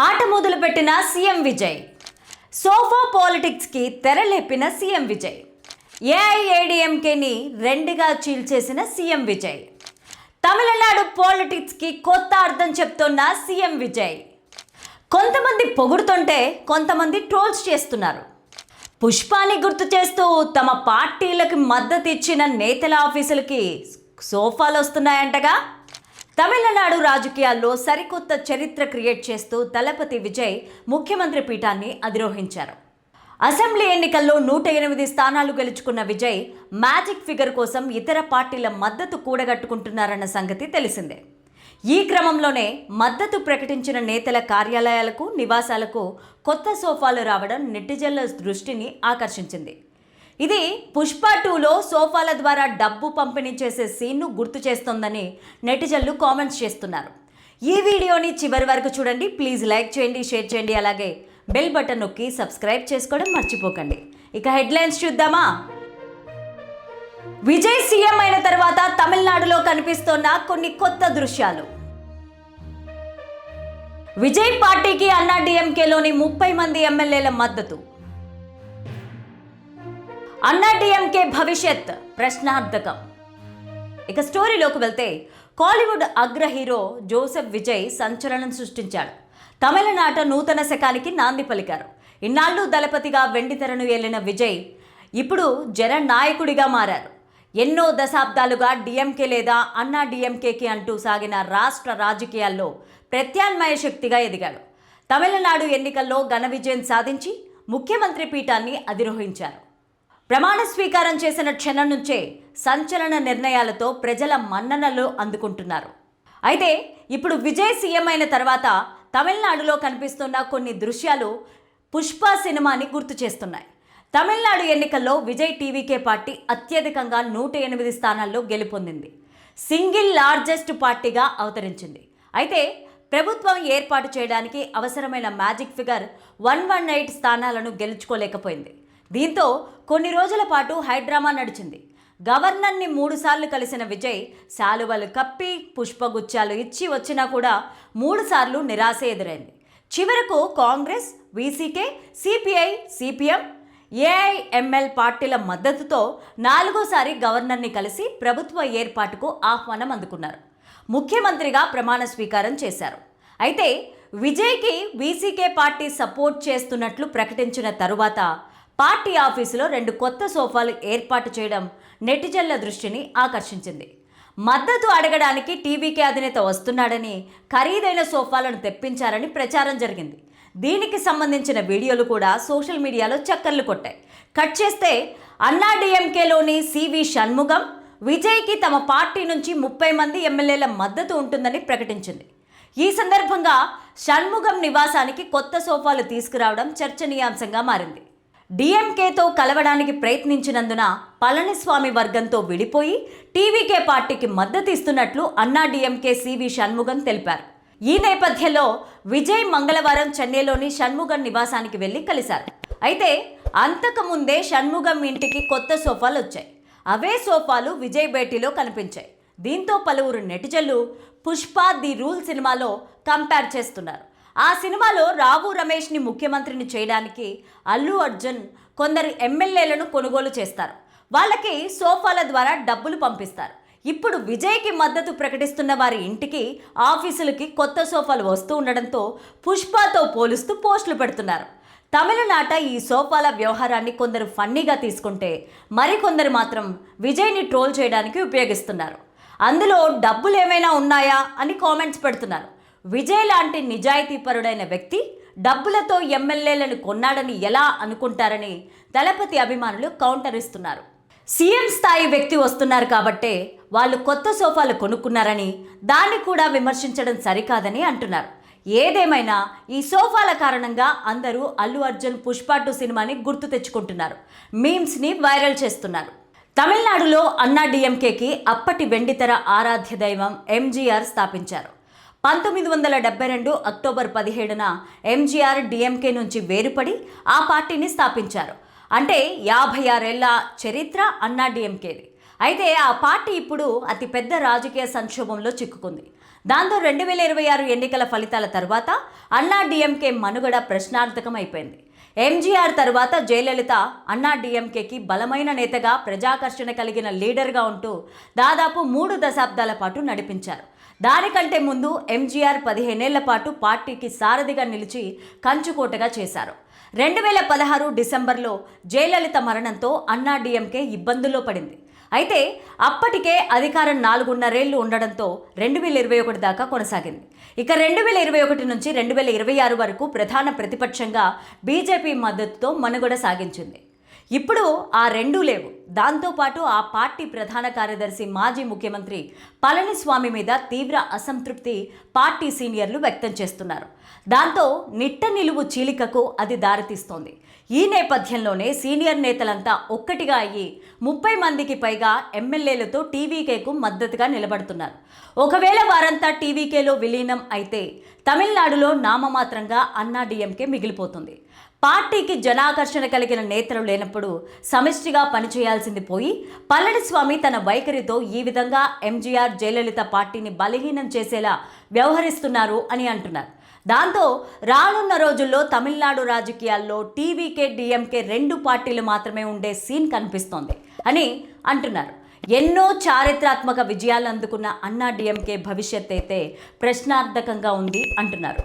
ఆట మొదలుపెట్టిన CM Vijay. Sofa పాలిటిక్స్కి తెరలేపిన సీఎం విజయ్. ఏఐఏడీఎంకేని రెండుగా చీల్చేసిన సీఎం విజయ్. తమిళనాడు పాలిటిక్స్కి కొత్త అర్థం చెప్తున్న సీఎం విజయ్. కొంతమంది పొగుడుతుంటే కొంతమంది ట్రోల్స్ చేస్తున్నారు. పుష్పాని గుర్తు చేస్తూ తమ పార్టీలకు మద్దతు ఇచ్చిన నేతల ఆఫీసులకి సోఫాలు వస్తున్నాయంటగా. తమిళనాడు రాజకీయాల్లో సరికొత్త చరిత్ర క్రియేట్ చేస్తూ దళపతి విజయ్ ముఖ్యమంత్రి పీఠాన్ని అధిరోహించారు. అసెంబ్లీ ఎన్నికల్లో 108 స్థానాలు గెలుచుకున్న విజయ్ మ్యాజిక్ ఫిగర్ కోసం ఇతర పార్టీల మద్దతు కూడగట్టుకుంటున్నారన్న సంగతి తెలిసిందే. ఈ క్రమంలోనే మద్దతు ప్రకటించిన నేతల కార్యాలయాలకు, నివాసాలకు కొత్త సోఫాలు రావడం నెటిజన్ల దృష్టిని ఆకర్షించింది. ఇది పుష్ప 2లో సోఫాల ద్వారా డబ్బు పంపిణీ చేసే సీన్ను గుర్తు చేస్తోందని నెటిజన్లు కామెంట్స్ చేస్తున్నారు. ఈ వీడియోని చివరి వరకు చూడండి. ప్లీజ్ లైక్ చేయండి, షేర్ చేయండి, అలాగే బెల్ బటన్ నొక్కి సబ్స్క్రైబ్ చేసుకోవడం మర్చిపోకండి. ఇక హెడ్లైన్స్ చూద్దామా. విజయ్ సీఎం అయిన తర్వాత తమిళనాడులో కనిపిస్తోన్న కొన్ని కొత్త దృశ్యాలు. విజయ్ పార్టీకి అన్నాడీఎంకేలోని 30 మంది ఎమ్మెల్యేల మద్దతు. అన్నాడీఎంకే భవిష్యత్ ప్రశ్నార్థకం. ఇక స్టోరీలోకి వెళ్తే, కాలీవుడ్ అగ్ర హీరో జోసెఫ్ విజయ్ సంచలనం సృష్టించాడు. తమిళనాట నూతన శకానికి నాంది పలికారు. ఇన్నాళ్ళు దళపతిగా వెండితెరను ఏలిన విజయ్ ఇప్పుడు జననాయకుడిగా మారారు. ఎన్నో దశాబ్దాలుగా డిఎంకే లేదా అన్నా డిఎంకేకి అంటూ సాగిన రాష్ట్ర రాజకీయాల్లో ప్రత్యామ్నాయ శక్తిగా ఎదిగాడు. తమిళనాడు ఎన్నికల్లో ఘన విజయం సాధించి ముఖ్యమంత్రి పీఠాన్ని అధిరోహించారు. ప్రమాణ స్వీకారం చేసిన క్షణం నుంచే సంచలన నిర్ణయాలతో ప్రజల మన్ననలు అందుకుంటున్నారు. అయితే ఇప్పుడు విజయ్ సీఎం అయిన తర్వాత తమిళనాడులో కనిపిస్తున్న కొన్ని దృశ్యాలు పుష్ప సినిమాని గుర్తు చేస్తున్నాయి. తమిళనాడు ఎన్నికల్లో విజయ్ టీవీకే పార్టీ అత్యధికంగా 108 స్థానాల్లో గెలుపొందింది. సింగిల్ లార్జెస్ట్ పార్టీగా అవతరించింది. అయితే ప్రభుత్వం ఏర్పాటు చేయడానికి అవసరమైన మ్యాజిక్ ఫిగర్ 118 స్థానాలను గెలుచుకోలేకపోయింది. దీంతో కొన్ని రోజుల పాటు హైడ్రామా నడిచింది. గవర్నర్ని 3 సార్లు కలిసిన విజయ్ శాలువలు కప్పి పుష్పగుచ్చాలు ఇచ్చి వచ్చినా కూడా 3 సార్లు నిరాశ ఎదురైంది. చివరకు Congress, VCK, CPI, CPM, AIML పార్టీల మద్దతుతో 4వసారి గవర్నర్ని కలిసి ప్రభుత్వ ఏర్పాటుకు ఆహ్వానం అందుకున్నారు. ముఖ్యమంత్రిగా ప్రమాణ స్వీకారం చేశారు. అయితే విజయ్కి వీసీకే పార్టీ సపోర్ట్ చేస్తున్నట్లు ప్రకటించిన తరువాత పార్టీ ఆఫీసులో 2 కొత్త సోఫాలు ఏర్పాటు చేయడం నెటిజన్ల దృష్టిని ఆకర్షించింది. మద్దతు అడగడానికి టీవీకే అధినేత వస్తున్నాడని, ఖరీదైన సోఫాలను తెప్పించారని ప్రచారం జరిగింది. దీనికి సంబంధించిన వీడియోలు కూడా సోషల్ మీడియాలో చక్కర్లు కొట్టాయి. కట్ చేస్తే అన్నాడీఎంకేలోని సివి షణ్ముగం విజయ్కి తమ పార్టీ నుంచి 30 మంది ఎమ్మెల్యేల మద్దతు ఉంటుందని ప్రకటించింది. ఈ సందర్భంగా షణ్ముగం నివాసానికి కొత్త సోఫాలు తీసుకురావడం చర్చనీయాంశంగా మారింది. డిఎంకేతో కలవడానికి ప్రయత్నించినందున పళనిస్వామి వర్గంతో విడిపోయి టీవీకే పార్టీకి మద్దతు ఇస్తున్నట్లు అన్నాడీఎంకే సివి షణ్ముగం తెలిపారు. ఈ నేపథ్యంలో విజయ్ మంగళవారం చెన్నైలోని షణ్ముగం నివాసానికి వెళ్లి కలిశారు. అయితే అంతకుముందే షణ్ముగం ఇంటికి కొత్త సోఫాలు వచ్చాయి. అవే సోఫాలు విజయ్ భేటీలో కనిపించాయి. దీంతో పలువురు నెటిజన్లు పుష్ప ది రూల్ సినిమాలో కంపేర్ చేస్తున్నారు. ఆ సినిమాలో రావు రమేష్ని ముఖ్యమంత్రిని చేయడానికి అల్లు అర్జున్ కొందరు ఎమ్మెల్యేలను కొనుగోలు చేస్తారు. వాళ్ళకి సోఫాల ద్వారా డబ్బులు పంపిస్తారు. ఇప్పుడు విజయ్కి మద్దతు ప్రకటిస్తున్న వారి ఇంటికి, ఆఫీసులకి కొత్త సోఫాలు వస్తూ ఉండడంతో పుష్పతో పోలుస్తూ పోస్టులు పెడుతున్నారు. తమిళనాట ఈ సోఫాల వ్యవహారాన్ని కొందరు ఫన్నీగా తీసుకుంటే, మరికొందరు మాత్రం విజయ్ని ట్రోల్ చేయడానికి ఉపయోగిస్తున్నారు. అందులో డబ్బులు ఏమైనా ఉన్నాయా అని కామెంట్స్ పెడుతున్నారు. విజయ్ లాంటి నిజాయితీపరుడైన వ్యక్తి డబ్బులతో ఎమ్మెల్యేలను కొన్నాడని ఎలా అనుకుంటారని దళపతి అభిమానులు కౌంటర్ ఇస్తున్నారు. సీఎం స్థాయి వ్యక్తి వస్తున్నారు కాబట్టే వాళ్ళు కొత్త సోఫాలు కొనుక్కున్నారని, దాన్ని కూడా విమర్శించడం సరికాదని అంటున్నారు. ఏదేమైనా ఈ సోఫాల కారణంగా అందరూ అల్లు అర్జున్ పుష్ప 2 సినిమాని గుర్తు తెచ్చుకుంటున్నారు. మీమ్స్ని వైరల్ చేస్తున్నారు. తమిళనాడులో అన్నాడీఎంకేకి అప్పటి వెండితెర ఆరాధ్య దైవం ఎంజీఆర్ స్థాపించారు. 1972 అక్టోబర్ 17న ఎంజీఆర్ డిఎంకే నుంచి వేరుపడి ఆ పార్టీని స్థాపించారు. అంటే 56 ఏళ్ల చరిత్ర అన్నాడీఎంకేది. అయితే ఆ పార్టీ ఇప్పుడు అతిపెద్ద రాజకీయ సంక్షోభంలో చిక్కుకుంది. దాంతో 2026 ఎన్నికల ఫలితాల తర్వాత అన్నా డిఎంకే మనుగడ ప్రశ్నార్థకం అయిపోయింది. ఎంజీఆర్ తర్వాత జయలలిత అన్నా డిఎంకేకి బలమైన నేతగా, ప్రజాకర్షణ కలిగిన లీడర్గా ఉంటూ దాదాపు 3 దశాబ్దాల పాటు నడిపించారు. దానికంటే ముందు ఎంజీఆర్ 15 ఏళ్ల పాటు పార్టీకి సారథిగా నిలిచి కంచుకోటగా చేశారు. 2016 డిసెంబర్లో జయలలిత మరణంతో అన్నా డిఎంకే ఇబ్బందుల్లో పడింది. అయితే అప్పటికే అధికారం 4.5 ఏళ్లు ఉండడంతో 2021 దాకా కొనసాగింది. ఇక 2021 నుంచి 2026 వరకు ప్రధాన ప్రతిపక్షంగా బీజేపీ మద్దతుతో మనుగడ సాగించింది. ఇప్పుడు ఆ రెండూ లేవు. దాంతోపాటు ఆ పార్టీ ప్రధాన కార్యదర్శి, మాజీ ముఖ్యమంత్రి పళనిస్వామి మీద తీవ్ర అసంతృప్తి పార్టీ సీనియర్లు వ్యక్తం చేస్తున్నారు. దాంతో నిట్ట నిలువు చీలికకు అది దారితీస్తోంది. ఈ నేపథ్యంలోనే సీనియర్ నేతలంతా ఒక్కటిగా అయ్యి 30 మందికి పైగా ఎమ్మెల్యేలతో టీవీకేకు మద్దతుగా నిలబడుతున్నారు. ఒకవేళ వారంతా టీవీకేలో విలీనం అయితే తమిళనాడులో నామమాత్రంగా అన్నా డిఎంకే మిగిలిపోతుంది. పార్టీకి జనాకర్షణ కలిగిన నేతలు లేనప్పుడు సమిష్టిగా పనిచేయాల్సింది పోయి పళనిస్వామి తన వైఖరితో ఈ విధంగా ఎంజీఆర్, జయలలిత పార్టీని బలహీనం చేసేలా వ్యవహరిస్తున్నారు అని అంటున్నారు. దాంతో రానున్న రోజుల్లో తమిళనాడు రాజకీయాల్లో టీవీకే, డిఎంకే 2 పార్టీలు మాత్రమే ఉండే సీన్ కనిపిస్తోంది అని అంటున్నారు. ఎన్నో చారిత్రాత్మక విజయాలు అందుకున్న అన్నా డిఎంకే భవిష్యత్ అయితే ప్రశ్నార్థకంగా ఉంది అంటున్నారు.